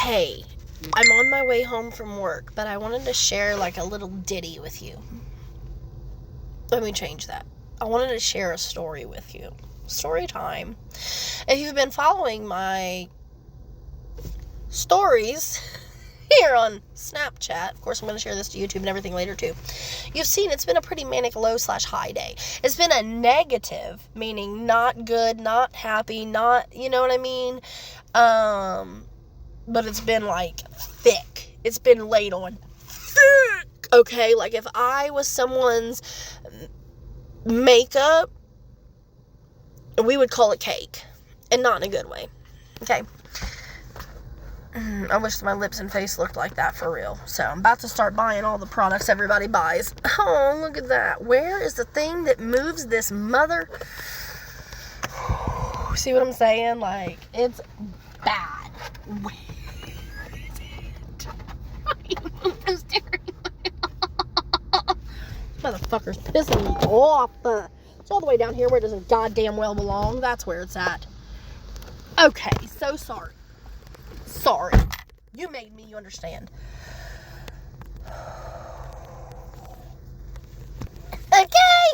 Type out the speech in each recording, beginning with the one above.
Hey, I'm on my way home from work, but I wanted to share like a little ditty with you. Let me change that. I wanted to share a story with you. Story time. If you've been following my stories here on Snapchat, of course I'm going to share this to YouTube and everything later too, you've seen it's been a pretty manic low/high day. It's been a negative, meaning not good, not happy, not, you know what I mean? But it's been like thick. It's been laid on thick. Okay, like if I was someone's makeup, we would call it cake. And not in a good way. Okay. I wish my lips and face looked like that for real. So I'm about to start buying all the products everybody buys. Oh, look at that. Where is the thing that moves this mother? See what I'm saying? Like, it's bad. Where is it? I'm staring. Motherfucker's pissing me off. It's all the way down here where it doesn't goddamn well belong. That's where it's at. Okay, so sorry. Sorry. You made me, you understand. Okay.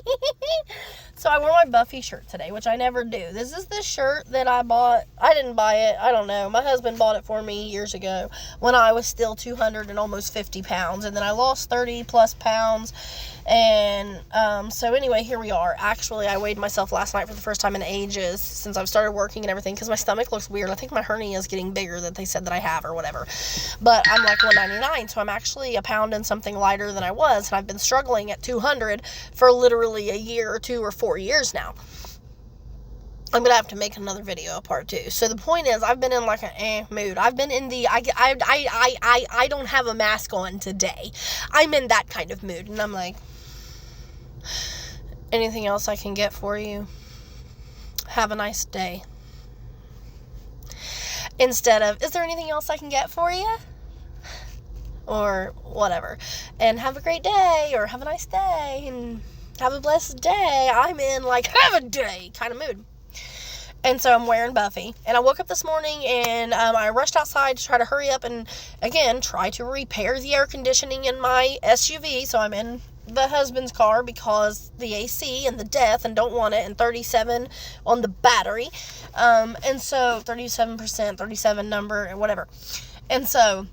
So I wore my Buffy shirt today, which I never do. This is the shirt that I bought. I didn't buy it. I don't know. My husband bought it for me years ago when I was still 200 and almost 50 pounds. And then I lost 30 plus pounds. And so anyway, here we are. Actually, I weighed myself last night for the first time in ages since I've started working and everything because my stomach looks weird. I think my hernia is getting bigger than they said that I have or whatever. But I'm like 199, so I'm actually a pound and something lighter than I was. And I've been struggling at 200 for literally a year or 2 or 4 years now. I'm gonna have to make another video, a part 2. So the point is, I've been in like an mood. I've been in the I don't have a mask on today. I'm in that kind of mood, and I'm like, anything else I can get for you? Have a nice day. Instead of, is there anything else I can get for you? Or whatever. And have a great day, or have a nice day, and have a blessed day. I'm in like, have a day kind of mood. And so I'm wearing Buffy. And I woke up this morning and I rushed outside to try to hurry up and, again, try to repair the air conditioning in my SUV. So I'm in the husband's car because the AC and the death and don't want it, and 37 on the battery. And so 37%, 37 number, and whatever. And so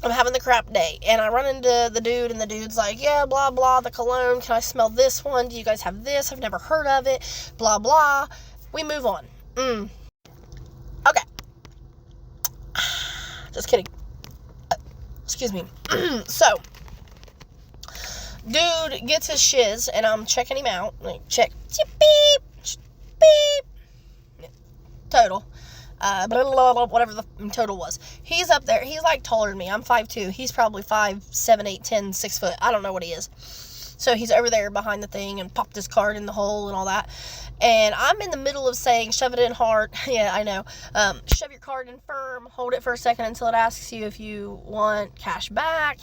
I'm having the crap day, and I run into the dude, and the dude's like, yeah, blah, blah, the cologne, can I smell this one? Do you guys have this? I've never heard of it, blah, blah. We move on. Okay. Just kidding. Excuse me. So, dude gets his shiz, and I'm checking him out. Like, check. Beep. Beep. Total. Blah, blah, blah, blah, whatever the total was. He's up there. He's like taller than me. I'm 5'2". He's probably 5, 7, 8, 10, 6 foot. I don't know what he is. So he's over there behind the thing and popped his card in the hole and all that. And I'm in the middle of saying, shove it in hard. Yeah, I know. Shove your card in firm. Hold it for a second until it asks you if you want cash back.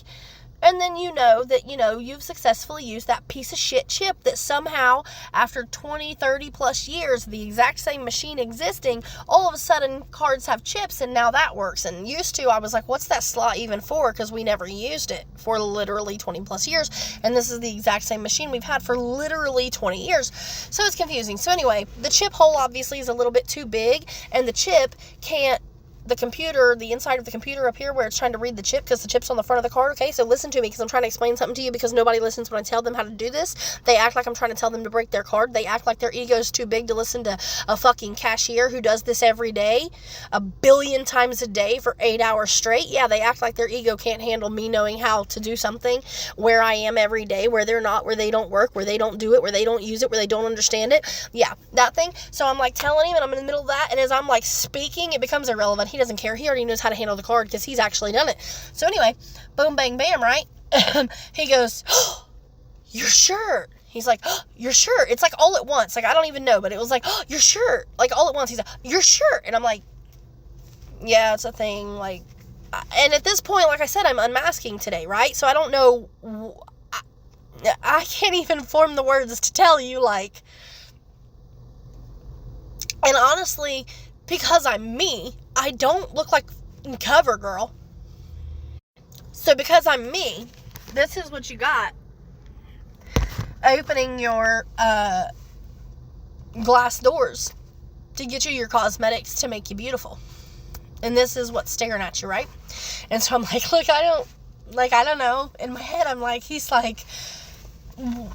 And then you know that, you've successfully used that piece of shit chip that somehow, after 20, 30 plus years, the exact same machine existing, all of a sudden cards have chips and now that works. And used to, I was like, what's that slot even for? Because we never used it for literally 20 plus years. And this is the exact same machine we've had for literally 20 years. So it's confusing. So anyway, the chip hole obviously is a little bit too big, and the chip can't, the inside of the computer up here where it's trying to read the chip, because the chip's on the front of the card. Okay, so listen to me, because I'm trying to explain something to you, because nobody listens when I tell them how to do this. They act like I'm trying to tell them to break their card. They act like their ego's too big to listen to a fucking cashier who does this every day, 1 billion times a day for 8 hours straight. Yeah, they act like their ego can't handle me knowing how to do something where I am every day, where they're not, where they don't work, where they don't do it, where they don't use it, where they don't understand it. Yeah, that thing. So I'm like telling him, and I'm in the middle of that, and as I'm like speaking, it becomes irrelevant. He doesn't care. He already knows how to handle the card because he's actually done it. So anyway, boom, bang, bam, right? He goes, oh, your shirt. He's like, oh, your shirt. It's like all at once. Like, I don't even know, but it was like, oh, your shirt. Like all at once. He's like, your shirt. And I'm like, yeah, it's a thing. Like, and at this point, like I said, I'm unmasking today, right? So I don't know. I can't even form the words to tell you, like, and honestly, because I'm me, I don't look like cover girl. So because I'm me, this is what you got. Opening your glass doors to get you your cosmetics to make you beautiful. And this is what's staring at you, right? And so I'm like, look, I don't know. In my head, I'm like, he's like,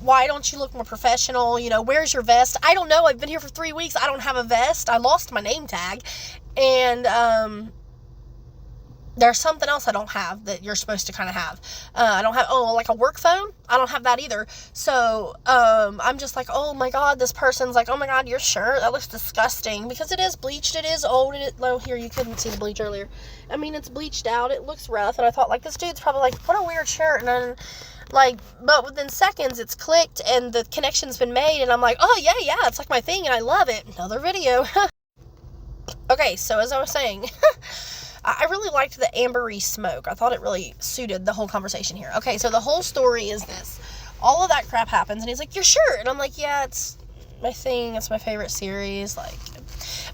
why don't you look more professional? You know, where's your vest? I don't know. I've been here for 3 weeks. I don't have a vest. I lost my name tag. And, there's something else I don't have that you're supposed to kind of have. I don't have, like a work phone? I don't have that either. So, I'm just like, oh my God, this person's like, oh my God, your shirt, that looks disgusting. Because it is bleached, it is old, here, you couldn't see the bleach earlier. I mean, it's bleached out, it looks rough, and I thought, like, this dude's probably like, what a weird shirt, and then, like, but within seconds, it's clicked, and the connection's been made, and I'm like, oh, yeah, it's like my thing, and I love it. Another video. Okay, so as I was saying, I really liked the ambery smoke. I thought it really suited the whole conversation here. Okay, so the whole story is this. All of that crap happens, and he's like, your shirt. And I'm like, yeah, it's my thing. It's my favorite series. Like,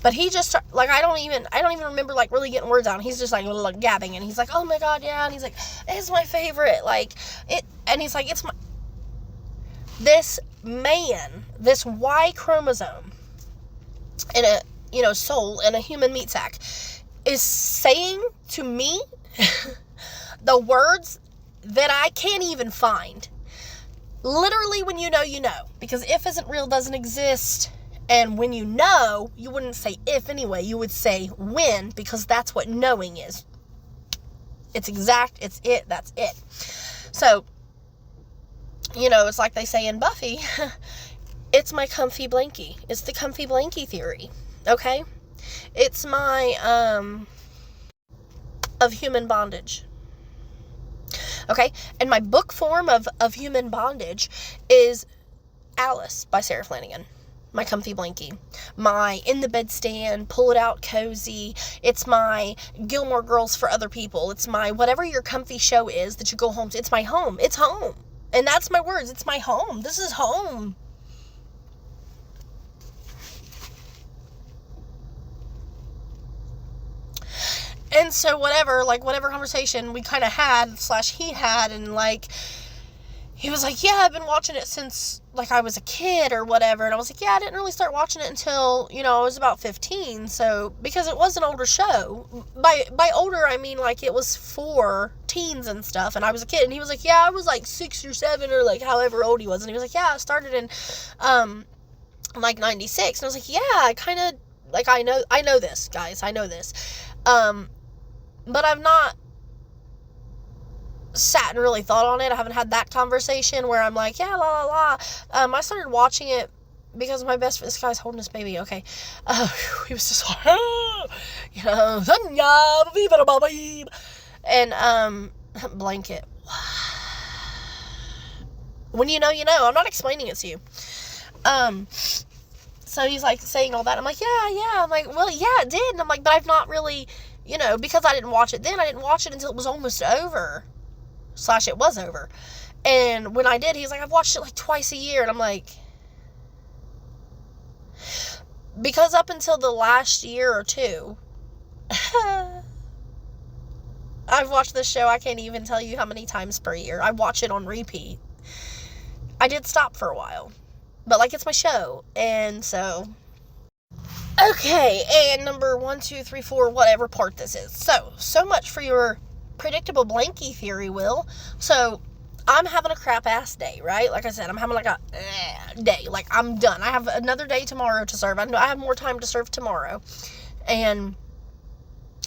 but he just, like, I don't even remember, like, really getting words out. He's just, like, gabbing, and he's like, oh, my God, yeah. And he's like, it's my favorite. Like, and he's like, it's my, this man, this Y chromosome in a, soul in a human meat sack is saying to me the words that I can't even find. Literally, when you know, you know. Because if isn't real doesn't exist. And when you know, you wouldn't say if anyway. You would say when, because that's what knowing is. It's exact, it's it, that's it. So, it's like they say in Buffy, it's my comfy blankie. It's the comfy blankie theory. Okay? It's my, of human bondage. Okay? And my book form of human bondage is Alice by Sarah Flanagan. My comfy blankie. My in the bed stand, pull it out cozy. It's my Gilmore Girls for other people. It's my whatever your comfy show is that you go home to. It's my home. It's home. And that's my words. It's my home. This is home. And so whatever conversation we kind of had, / he had, and, like, he was like, yeah, I've been watching it since, like, I was a kid or whatever. And I was like, yeah, I didn't really start watching it until, I was about 15. So, because it was an older show. By older, I mean, like, it was for teens and stuff, and I was a kid. And he was like, yeah, I was, like, 6 or 7 or, like, however old he was. And he was like, yeah, I started in, like, 96. And I was like, yeah, I kind of, like, I know this, guys. I know this. But I've not sat and really thought on it. I haven't had that conversation where I'm like, yeah, la, la, la. I started watching it because my best friend, this guy's holding his baby, okay. He was just like, and, blanket. When you know, you know. I'm not explaining it to you. So he's, like, saying all that. I'm like, yeah. I'm like, well, yeah, it did. And I'm like, but I've not really, because I didn't watch it then. I didn't watch it until it was almost over. / it was over. And when I did, he's like, I've watched it, like, twice a year. And I'm like, because up until the last year or two, I've watched this show, I can't even tell you how many times per year. I watch it on repeat. I did stop for a while. But, like, it's my show. And so, okay, and number 1, 2, 3, 4, whatever part this is. So much for your predictable blankie theory, Will. So, I'm having a crap-ass day, right? Like I said, I'm having, like, a day. Like, I'm done. I have another day tomorrow to serve. I know I have more time to serve tomorrow. And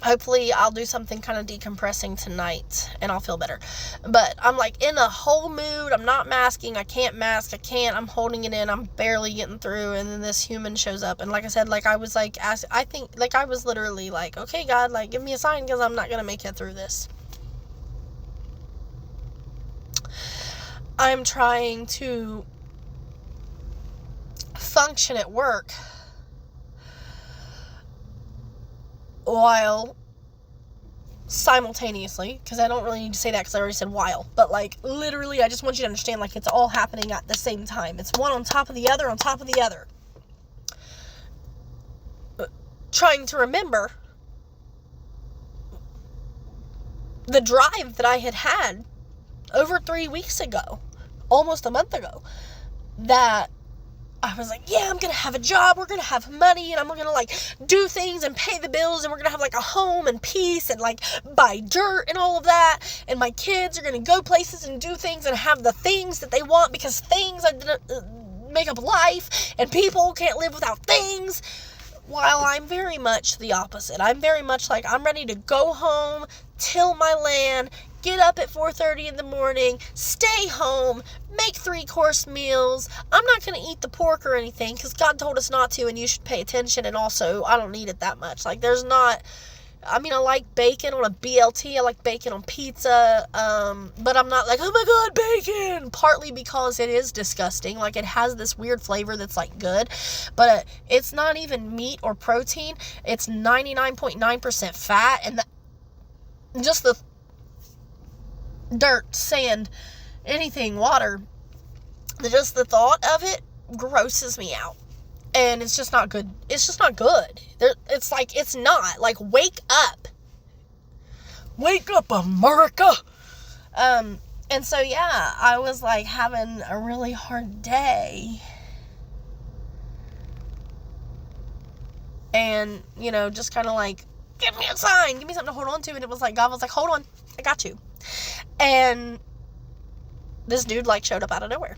hopefully I'll do something kind of decompressing tonight, and I'll feel better. But I'm, like, in a whole mood. I'm not masking. I can't mask. I'm holding it in. I'm barely getting through, and then this human shows up. And like I said, like, I was, like, I was literally like, okay, God, like, give me a sign, because I'm not going to make it through this. I'm trying to function at work while simultaneously, because I don't really need to say that because I already said while, but, like, literally, I just want you to understand, like, it's all happening at the same time. It's one on top of the other on top of the other. Trying to remember the drive that I had over 3 weeks ago, almost a month ago, that I was like, yeah, I'm going to have a job, we're going to have money, and I'm going to, like, do things and pay the bills, and we're going to have, like, a home and peace, and, like, buy dirt and all of that, and my kids are going to go places and do things and have the things that they want, because things make up life, and people can't live without things, while I'm very much the opposite. I'm very much like, I'm ready to go home, till my land, get up at 4:30 in the morning, stay home, make 3-course meals. I'm not going to eat the pork or anything, because God told us not to, and you should pay attention, and also, I don't need it that much. Like, there's not, I mean, I like bacon on a BLT, I like bacon on pizza, but I'm not like, oh my God, bacon, partly because it is disgusting. Like, it has this weird flavor that's, like, good, but it's not even meat or protein. It's 99.9% fat, and just the dirt, sand, anything, water, just the thought of it grosses me out. And it's just not good. It's just not good. It's like, it's not. Like, wake up. Wake up, America. And so, yeah, I was, like, having a really hard day. And, you know, just kind of like, give me a sign. Give me something to hold on to. And it was like, God was like, hold on. I got you. And this dude, like, showed up out of nowhere.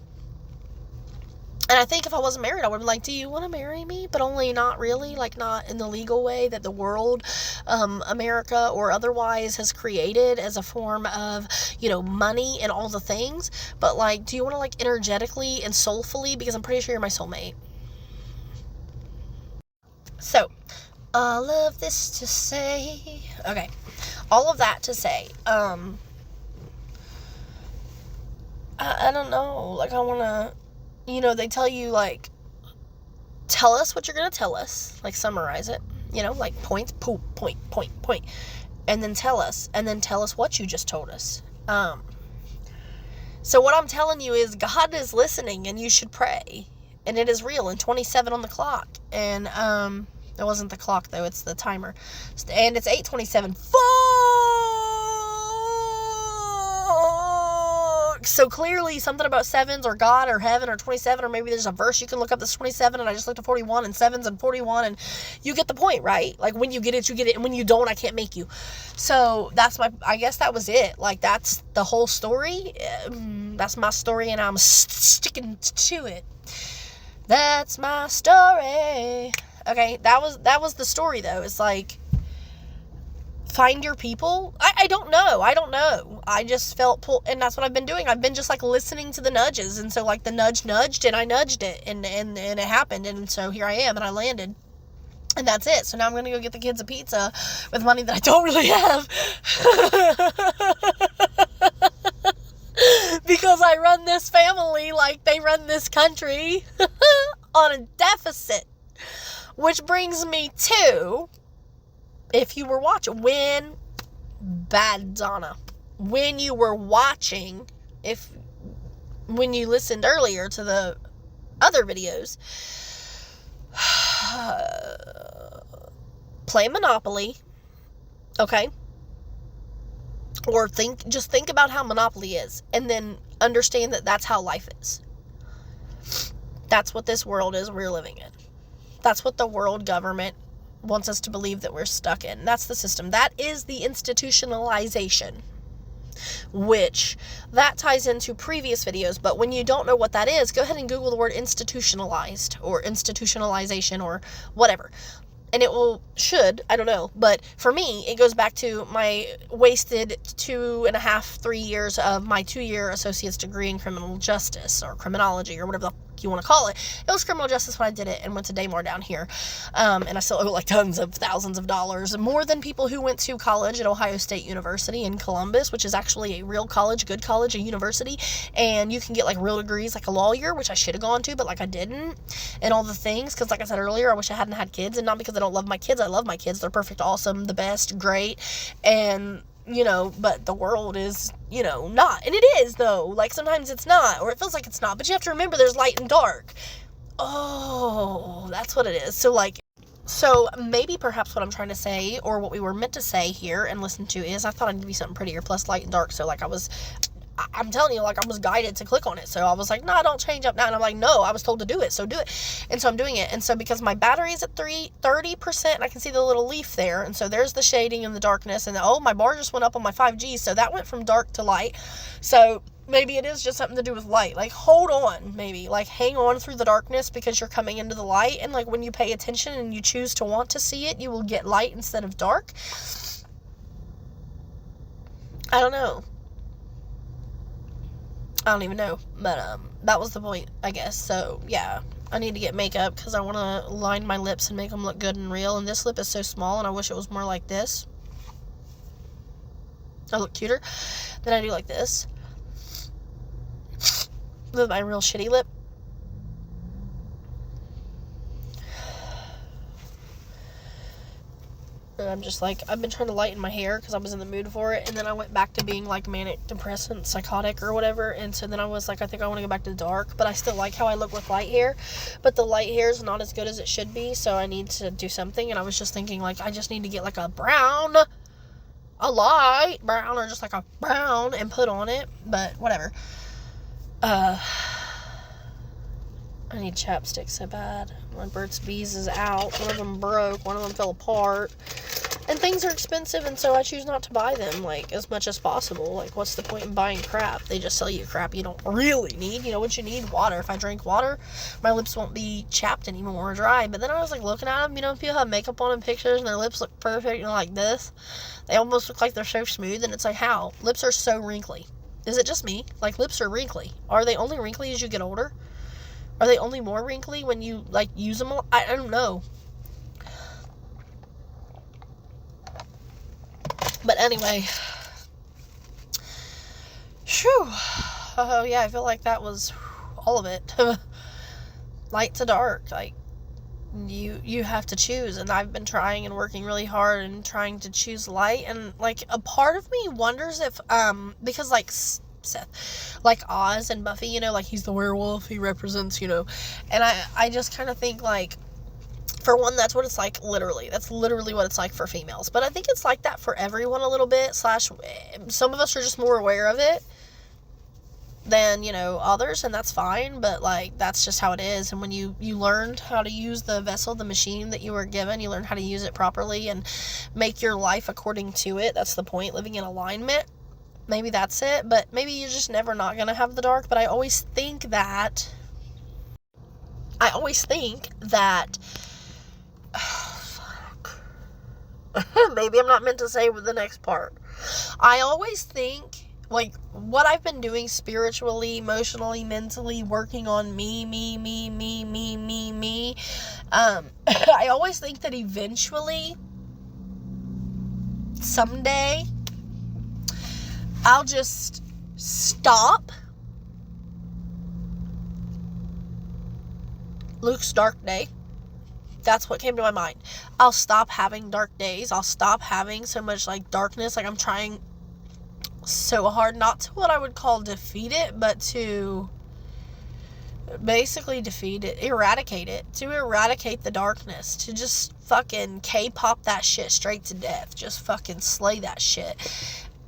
And I think if I wasn't married, I would have been like, do you want to marry me? But only not really, like, not in the legal way that the world, America or otherwise has created as a form of, you know, money and all the things. But, like, do you want to, like, energetically and soulfully? Because I'm pretty sure you're my soulmate. So, all of this to say, okay, all of that to say, I don't know, like, I want to, you know, they tell you, like, tell us what you're going to tell us, like, summarize it, you know, like, point, and then tell us what you just told us. So what I'm telling you is God is listening, and you should pray, and it is real, and 27 on the clock, and, it wasn't the clock, though, it's the timer, and it's 8:27, so clearly something about sevens or God or heaven or 27, or maybe there's a verse you can look up that's 27, and I just looked at 41 and sevens and 41, and you get the point, right? Like, when you get it, you get it, and when you don't, I can't make you. So I guess that was it. Like, that's the whole story. That's my story, and I'm sticking to it. That's my story. Okay, that was the story, though. It's like, find your people. I don't know. I just felt pulled, and that's what I've been doing. I've been just, like, listening to the nudges, and so, like, the nudge nudged, and I nudged it, and it happened, and so here I am, and I landed, and that's it. So now I'm gonna go get the kids a pizza with money that I don't really have, because I run this family like they run this country on a deficit, which brings me to, if you were watching, when you were watching, when you listened earlier to the other videos, play Monopoly, okay? Or just think about how Monopoly is, and then understand that that's how life is. That's what this world is we're living in. That's what the world government wants us to believe that we're stuck in. That's the system. That is the institutionalization, which that ties into previous videos. But when you don't know what that is, go ahead and Google the word institutionalized or institutionalization or whatever. And it I don't know. But for me, it goes back to my wasted 2.5-3 years of my 2-year associate's degree in criminal justice or criminology or whatever the you want to call it. It was criminal justice when I did it, and went to Daymore down here. And I still owe, like, tons of thousands of dollars, more than people who went to college at Ohio State University in Columbus, which is actually a real college, good college, a university, and you can get, like, real degrees, like a lawyer, which I should have gone to, but, like, I didn't, and all the things, because, like I said earlier, I wish I hadn't had kids, and not because I don't love my kids. I love my kids. They're perfect, awesome, the best, great, and you know, but the world is, you know, not. And it is, though. Like, sometimes it's not, or it feels like it's not. But you have to remember there's light and dark. Oh, that's what it is. So, like, So maybe perhaps what I'm trying to say, or what we were meant to say here and listen to, is I thought I'd give you something prettier, plus light and dark. So like I'm telling you, like I was guided to click on it. So I was like, no, don't change up now. And I'm like, no, I was told to do it. So do it. And so I'm doing it. And so because my battery is at 30%, and I can see the little leaf there. And so there's the shading and the darkness. And my bar just went up on my 5G. So that went from dark to light. So maybe it is just something to do with light. Like, hold on, maybe. Like, hang on through the darkness because you're coming into the light. And, like, when you pay attention and you choose to want to see it, you will get light instead of dark. I don't know. I don't even know. But, that was the point, I guess. So, yeah. I need to get makeup because I want to line my lips and make them look good and real. And this lip is so small, and I wish it was more like this. I look cuter than I do like this. With my real shitty lip. And I'm just like, I've been trying to lighten my hair because I was in the mood for it. And then I went back to being like manic, depressant, psychotic or whatever. And so then I was like, I think I want to go back to the dark. But I still like how I look with light hair. But the light hair is not as good as it should be. So I need to do something. And I was just thinking, like, I just need to get like a light brown, or just like a brown and put on it. But whatever. I need chapstick so bad. My Burt's Bees is out. One of them broke. One of them fell apart. And things are expensive, and so I choose not to buy them, like, as much as possible. Like, what's the point in buying crap? They just sell you crap you don't really need. You know what you need? Water. If I drink water, my lips won't be chapped anymore or dry. But then I was, like, looking at them. You know, people have makeup on in pictures, and their lips look perfect, like this. They almost look like they're so smooth, and it's like, how? Lips are so wrinkly. Is it just me? Like, lips are wrinkly. Are they only wrinkly as you get older? Are they only more wrinkly when you, like, use them? I don't know. But anyway. Phew. Oh, yeah, I feel like that was all of it. Light to dark. Like, you have to choose. And I've been trying and working really hard and trying to choose light. And, like, a part of me wonders if, because, like, Seth, like Oz and Buffy, you know, like he's the werewolf, he represents, you know, and I just kind of think, like, for one, that's what it's like, literally, that's literally what it's like for females, but I think it's like that for everyone a little bit, some of us are just more aware of it than, you know, others, and that's fine, but, like, that's just how it is. And when you learned how to use the vessel, the machine that you were given, you learn how to use it properly and make your life according to it. That's the point, living in alignment. Maybe that's it, but maybe you're just never not going to have the dark. But I always think that, oh, fuck. Maybe I'm not meant to say with the next part. I always think, like, what I've been doing spiritually, emotionally, mentally, working on me, I always think that eventually, someday, I'll just stop Luke's dark day. That's what came to my mind. I'll stop having dark days. I'll stop having so much, like, darkness. Like, I'm trying so hard not to what I would call defeat it, but to basically defeat it, eradicate it, to eradicate the darkness, to just fucking K-pop that shit straight to death. Just fucking slay that shit.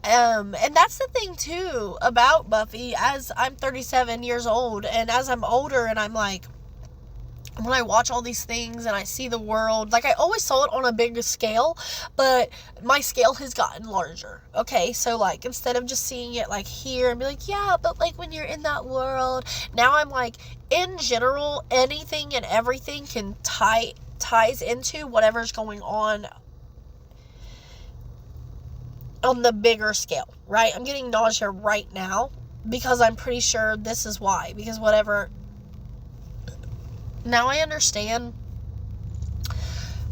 And that's the thing, too, about Buffy, as I'm 37 years old, and as I'm older, and I'm like, when I watch all these things, and I see the world, like, I always saw it on a bigger scale, but my scale has gotten larger, okay? So, like, instead of just seeing it, like, here, and be like, yeah, but, like, when you're in that world, now I'm like, in general, anything and everything can ties into whatever's going on the bigger scale, right? I'm getting nausea right now because I'm pretty sure this is why. Because whatever. Now I understand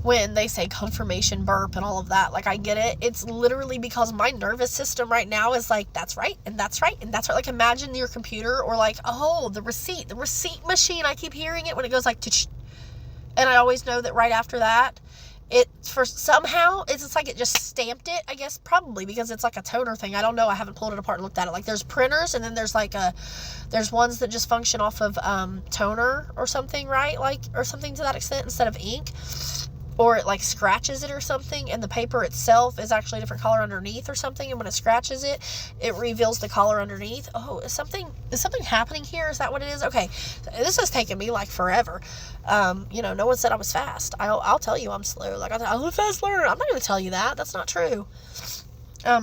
when they say confirmation burp and all of that. Like, I get it. It's literally because my nervous system right now is like, that's right, and that's right, and that's right. Like, imagine your computer, or like, oh, the receipt machine. I keep hearing it when it goes like, and I always know that right after that, it's like it just stamped it, I guess, probably because it's like a toner thing. I don't know. I haven't pulled it apart and looked at it. Like, there's printers, and then there's like there's ones that just function off of toner or something, right? Like, or something to that extent instead of ink. or it like scratches it or something, and the paper itself is actually a different color underneath or something, and when it scratches it, it reveals the color underneath. Oh, is something happening here? Is that what it is? Okay, this has taken me like forever. No one said I was fast. I'll tell you I'm slow. Like, I'm a fast learner. I'm not going to tell you that. That's not true.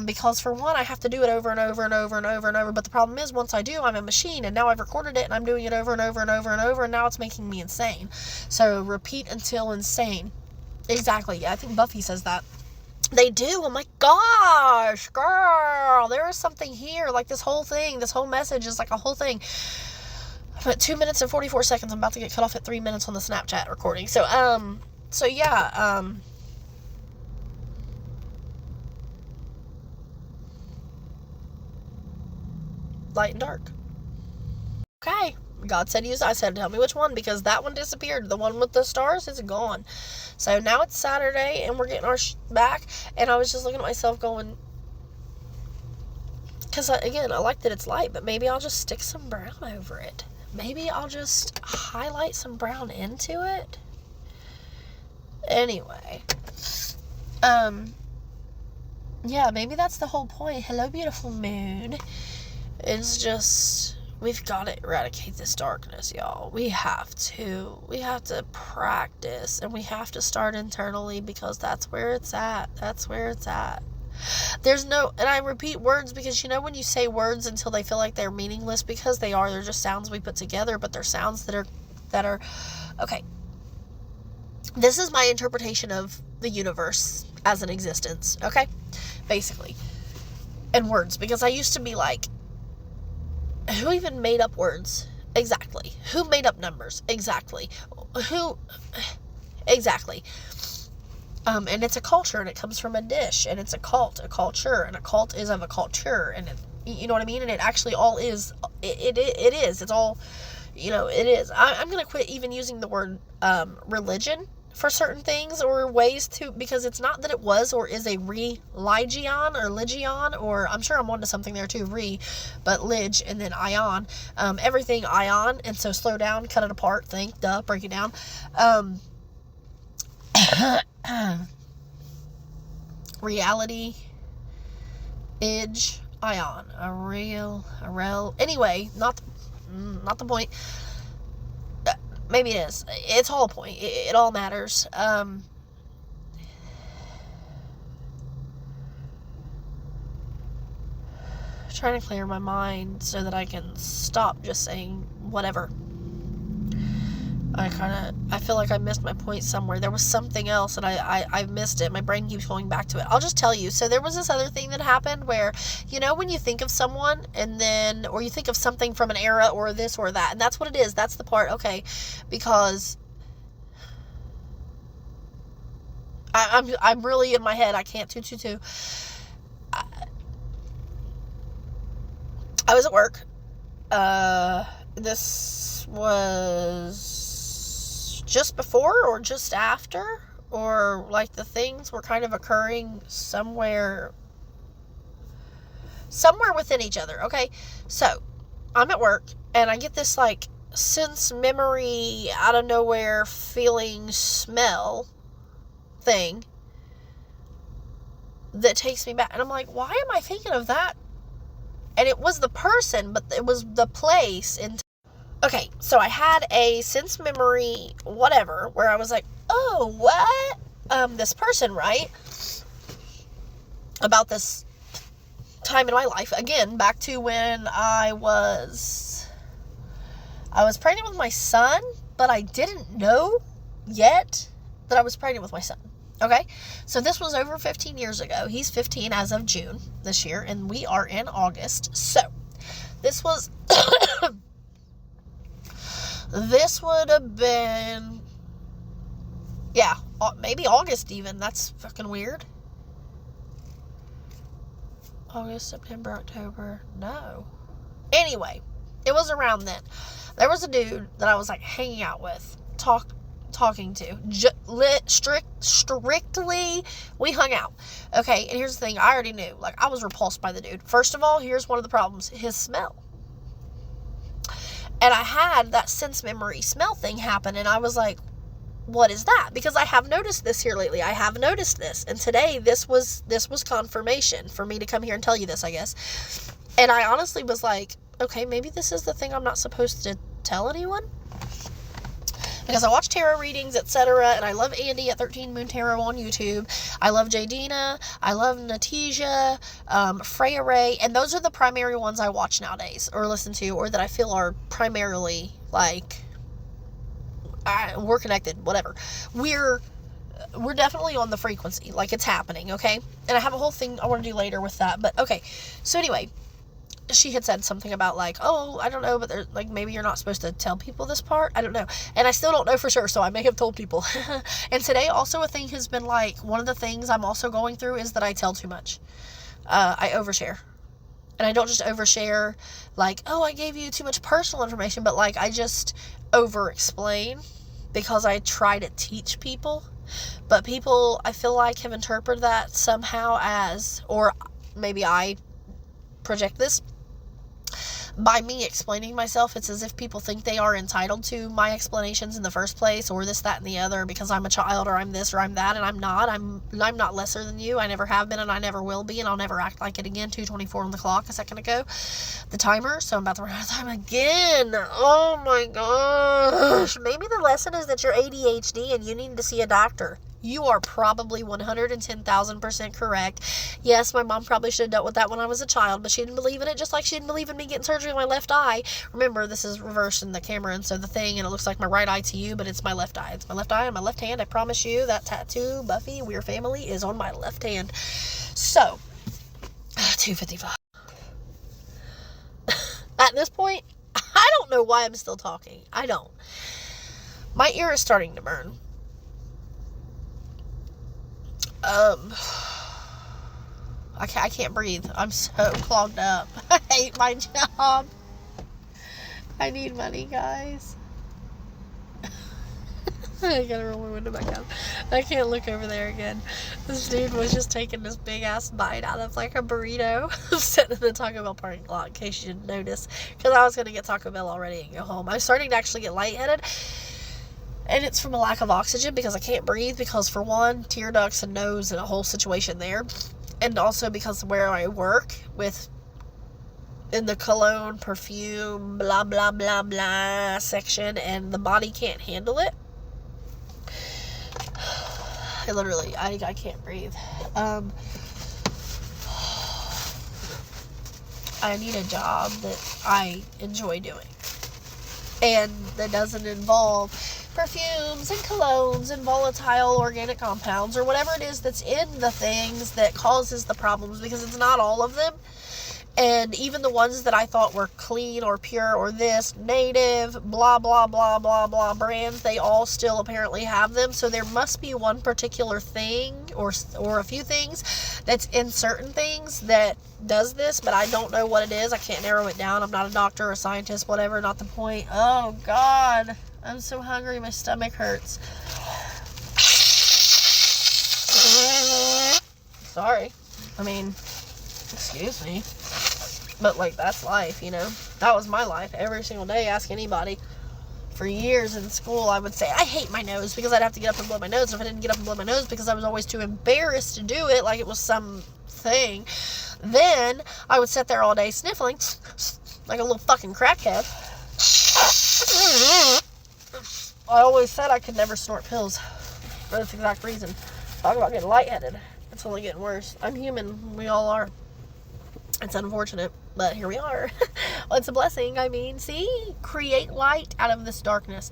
Because for one, I have to do it over and over and over and over and over. But the problem is, once I do, I'm a machine, and now I've recorded it, and I'm doing it over and over and over and over, and now it's making me insane. So repeat until insane. Exactly. Yeah, I think Buffy says that. They do. Oh my gosh, girl, there is something here. Like, this whole message is like a whole thing. I'm at 2 minutes and 44 seconds. I'm about to get cut off at 3 minutes on the Snapchat recording. So yeah, light and dark. Okay. God said use. I said tell me which one, because that one disappeared. The one with the stars is gone. So now it's Saturday and we're getting our back, and I was just looking at myself going, because again, I like that it's light, but maybe I'll just stick some brown over it. Maybe I'll just highlight some brown into it. Anyway, yeah, maybe that's the whole point. Hello, beautiful moon. It's just, we've got to eradicate this darkness, y'all. We have to practice, and we have to start internally, because that's where it's at. There's no, and I repeat words because, when you say words until they feel like they're meaningless, because they're just sounds we put together, but they're sounds that are, okay. This is my interpretation of the universe as an existence, okay? Basically. And words, because I used to be like, who even made up words? Exactly. Who made up numbers? Exactly. Exactly. And it's a culture, and it comes from a dish, and it's a culture, and a cult is of a culture, and you know what I mean? And it actually all is, it is, it's all, it is. I'm going to quit even using the word religion for certain things or ways to, because it's not that it was or is a religion or legion, or I'm sure I'm onto something there too, but lig and then ion, everything ion, and so slow down, cut it apart, think, break it down. Reality, ion, a rel. Anyway, not the point. Maybe it is. It's all a point. It all matters. Trying to clear my mind so that I can stop just saying whatever. I feel like I missed my point somewhere. There was something else, and I missed it. My brain keeps going back to it. I'll just tell you. So there was this other thing that happened where, when you think of someone, and then, or you think of something from an era, or this or that, and that's what it is. That's the part, okay, because I'm really in my head. I can't I was at work. This was just before or just after, or like the things were kind of occurring somewhere within each other. Okay, so I'm at work, and I get this like sense memory out of nowhere feeling smell thing that takes me back, and I'm like, why am I thinking of that? And it was the person, but it was the place. And okay, so I had a sense memory, whatever, where I was like, oh, what? This person, right? About this time in my life. Again, back to when I was pregnant with my son, but I didn't know yet that I was pregnant with my son. Okay? So this was over 15 years ago. He's 15 as of June this year, and we are in August. So, this was... This would have been, yeah, maybe August even. That's fucking weird. August, September, October. No. Anyway, it was around then. There was a dude that I was like hanging out with, talking to. Strictly, we hung out. Okay, and here's the thing. I already knew. Like, I was repulsed by the dude. First of all, here's one of the problems. His smell. And I had that sense memory smell thing happen, and I was like, what is that? Because I have noticed this here lately. I have noticed this. And today, this was confirmation for me to come here and tell you this, I guess. And I honestly was like, okay, maybe this is the thing I'm not supposed to tell anyone. Because I watch tarot readings, etc., and I love Andy at 13 Moon Tarot on YouTube. I love Jadina. I love Natija, Freya Ray, and those are the primary ones I watch nowadays, or listen to, or that I feel are primarily, like, we're connected, whatever. We're definitely on the frequency, like, it's happening, okay? And I have a whole thing I want to do later with that, but, okay. So, anyway, she had said something about, like, oh, I don't know, but there's, like, maybe you're not supposed to tell people this part. I don't know. And I still don't know for sure, so I may have told people. And today, also, a thing has been, like, one of the things I'm also going through is that I tell too much. I overshare. And I don't just overshare, like, oh, I gave you too much personal information, but, like, I just over-explain because I try to teach people. But people, I feel like, have interpreted that somehow as, or maybe I project this, by me explaining myself, it's as if people think they are entitled to my explanations in the first place, or this, that, and the other, because I'm a child, or I'm this, or I'm that, and I'm not. I'm not lesser than you. I never have been, and I never will be, and I'll never act like it again. 2:24 on the clock a second ago. The timer, so I'm about to run out of time again. Oh my gosh. Maybe the lesson is that you're ADHD and you need to see a doctor. You are probably 110,000% correct. Yes, my mom probably should have dealt with that when I was a child, but she didn't believe in it, just like she didn't believe in me getting surgery on my left eye. Remember, this is reversed in the camera, and so the thing, and it looks like my right eye to you, but it's my left eye. It's my left eye and my left hand. I promise you that tattoo, Buffy, We're Family, is on my left hand. So, 2:55. At this point, I don't know why I'm still talking. I don't. My ear is starting to burn. I can't breathe. I'm so clogged up. I hate my job. I need money, guys. I gotta roll my window back up. I can't look over there again. This dude was just taking this big ass bite out of like a burrito. I'm sitting in the Taco Bell parking lot, in case you didn't notice, because I was gonna get Taco Bell already and go home. I'm starting to actually get lightheaded. And it's from a lack of oxygen, because I can't breathe, because for one, tear ducts and nose and a whole situation there. And also because where I work in the cologne, perfume, blah, blah, blah, blah section, and the body can't handle it. I can't breathe. I need a job that I enjoy doing. And that doesn't involve perfumes and colognes and volatile organic compounds, or whatever it is that's in the things that causes the problems, because it's not all of them. And even the ones that I thought were clean or pure or this, native, blah, blah, blah, blah, blah brands, they all still apparently have them. So there must be one particular thing or a few things that's in certain things that does this, but I don't know what it is. I can't narrow it down. I'm not a doctor or a scientist, whatever, not the point. Oh, God. I'm so hungry. My stomach hurts. Sorry. I mean, excuse me. But, like, that's life, you know. That was my life. Every single day, ask anybody. For years in school, I would say, I hate my nose, because I'd have to get up and blow my nose. And if I didn't get up and blow my nose because I was always too embarrassed to do it, like it was some thing, then I would sit there all day sniffling like a little fucking crackhead. I always said I could never snort pills for this exact reason. Talk about getting lightheaded. It's only getting worse. I'm human. We all are. It's unfortunate, but here we are. Well, it's a blessing. I mean, see? Create light out of this darkness.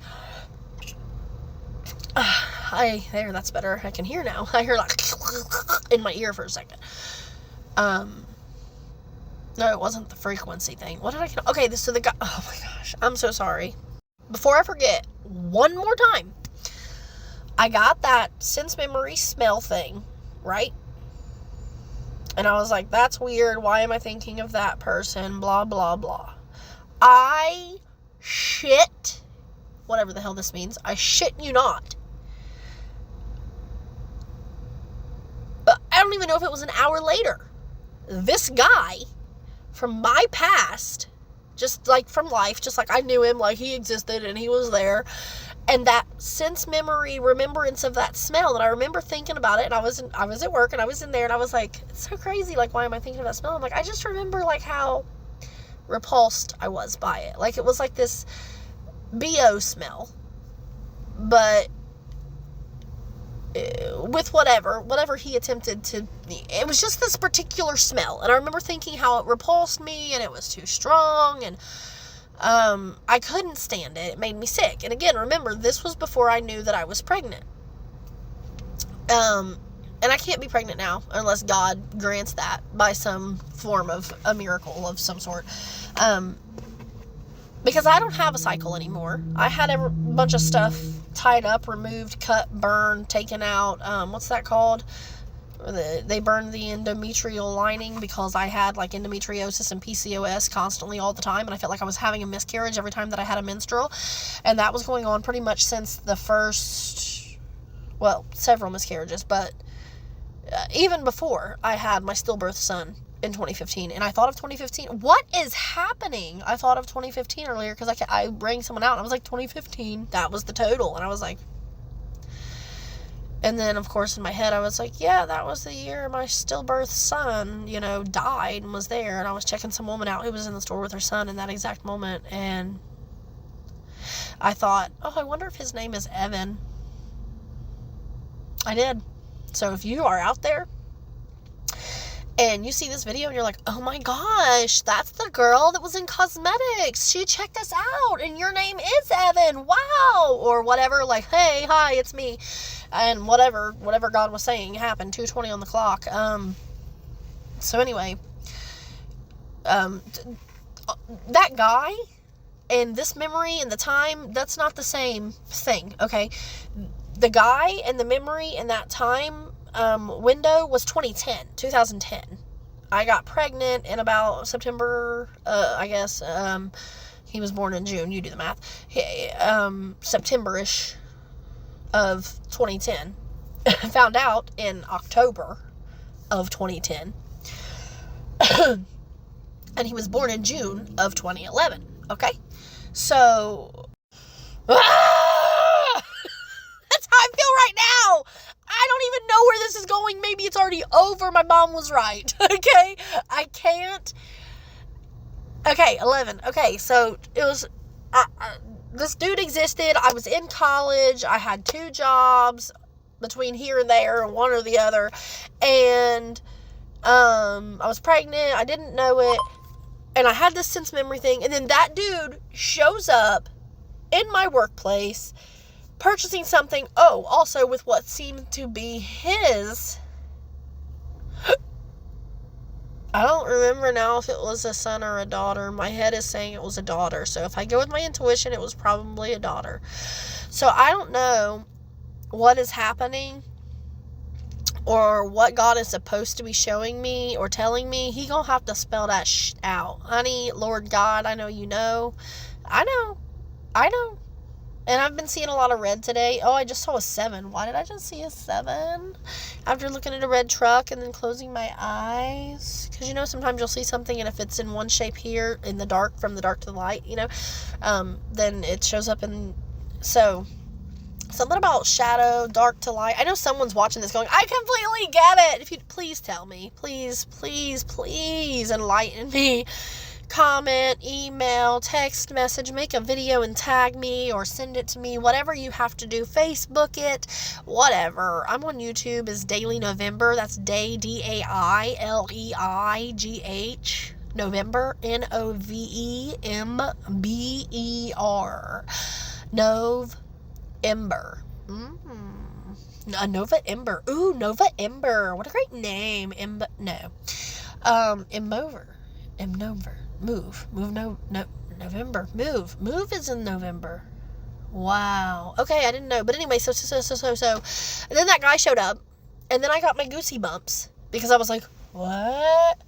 There, that's better. I can hear now. I hear like in my ear for a second. No, it wasn't the frequency thing. What did I get? Okay, so the guy, oh my gosh, I'm so sorry. Before I forget, one more time. I got that sense memory smell thing, right? And I was like, that's weird. Why am I thinking of that person? Blah, blah, blah. I shit, whatever the hell this means. I shit you not. But I don't even know if it was an hour later. This guy from my past just like from life, just like I knew him, like he existed and he was there. And that remembrance of that smell, and I remember thinking about it, and I was at work, and I was in there, and I was like, it's so crazy, like, why am I thinking of that smell? I'm like, I just remember, like, how repulsed I was by it. Like, it was like this BO smell, but with whatever he attempted to, it was just this particular smell, and I remember thinking how it repulsed me, and it was too strong, and I couldn't stand it. It made me sick. And again, remember, this was before I knew that I was pregnant. And I can't be pregnant now unless God grants that by some form of a miracle of some sort. Because I don't have a cycle anymore. I had a bunch of stuff tied up, removed, cut, burned, taken out. What's that called? They burned the endometrial lining because I had like endometriosis and PCOS constantly all the time, and I felt like I was having a miscarriage every time that I had a menstrual, and that was going on pretty much since the first, several miscarriages, but even before I had my stillbirth son in 2015, and I thought of 2015, what is happening? I thought of 2015 earlier because I rang someone out and I was like, 2015, that was the total, and I was like, and then, of course, in my head, I was like, yeah, that was the year my stillbirth son, died and was there. And I was checking some woman out who was in the store with her son in that exact moment. And I thought, oh, I wonder if his name is Evan. I did. So if you are out there and you see this video and you're like, oh my gosh, that's the girl that was in cosmetics. She checked us out and your name is Evan. Wow. Or whatever, like, hey, hi, it's me. And whatever God was saying happened, 2:20 on the clock. So anyway, that guy and this memory and the time, that's not the same thing, okay? The guy and the memory and that time window was 2010. I got pregnant in about September, I guess. He was born in June, you do the math. September-ish of 2010. Found out in October of 2010. And he was born in June of 2011. Okay? So, that's how I feel right now. I don't even know where this is going. Maybe it's already over. My mom was right. Okay? I can't. Okay, 11. Okay, so it was, this dude existed. I was in college. I had 2 jobs between here and there, one or the other. And I was pregnant. I didn't know it. And I had this sense memory thing. And then that dude shows up in my workplace purchasing something. Oh, also with what seemed to be his. I don't remember now if it was a son or a daughter. My head is saying it was a daughter. So if I go with my intuition, it was probably a daughter. So I don't know what is happening or what God is supposed to be showing me or telling me. He gonna have to spell that out. Honey, Lord God, I know you know. I know. And I've been seeing a lot of red today. Oh, I just saw a 7. Why did I just see a 7? After looking at a red truck and then closing my eyes. Because, sometimes you'll see something and if it's in one shape here, in the dark, from the dark to the light, then it shows up in... So, something about shadow, dark to light. I know someone's watching this going, I completely get it. If you'd please tell me. Please enlighten me. Comment, email, text message, make a video and tag me or send it to me, whatever you have to do. Facebook it, whatever. I'm on YouTube as Daily November. That's Day, DAILEIGH, November, NOVEMBER. November. Nova Ember. Ooh, Nova Ember. What a great name. November. Move is in November. Wow. Okay, I didn't know. But anyway, so. And then that guy showed up. And then I got my goosey bumps. Because I was like, what?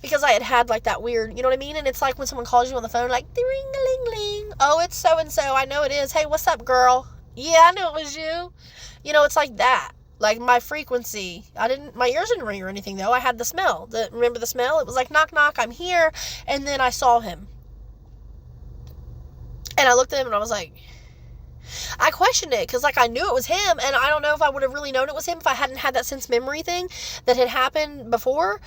Because I had like that weird, you know what I mean? And it's like when someone calls you on the phone, like, ding-a-ling-ling. Oh, it's so-and-so. I know it is. Hey, what's up, girl? Yeah, I knew it was you. It's like that. Like my frequency. My ears didn't ring or anything though. I had the smell. Remember the smell? It was like, knock, knock, I'm here. And then I saw him. And I looked at him and I was like, I questioned it because, like, I knew it was him, and I don't know if I would have really known it was him if I hadn't had that sense memory thing that had happened before,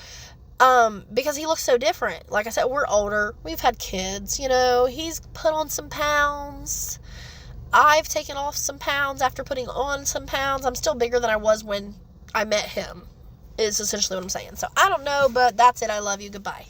because he looks so different. Like I said, we're older, we've had kids, you know, he's put on some pounds, I've taken off some pounds after putting on some pounds. I'm still bigger than I was when I met him, is essentially what I'm saying. So, I don't know, but that's it. I love you. Goodbye.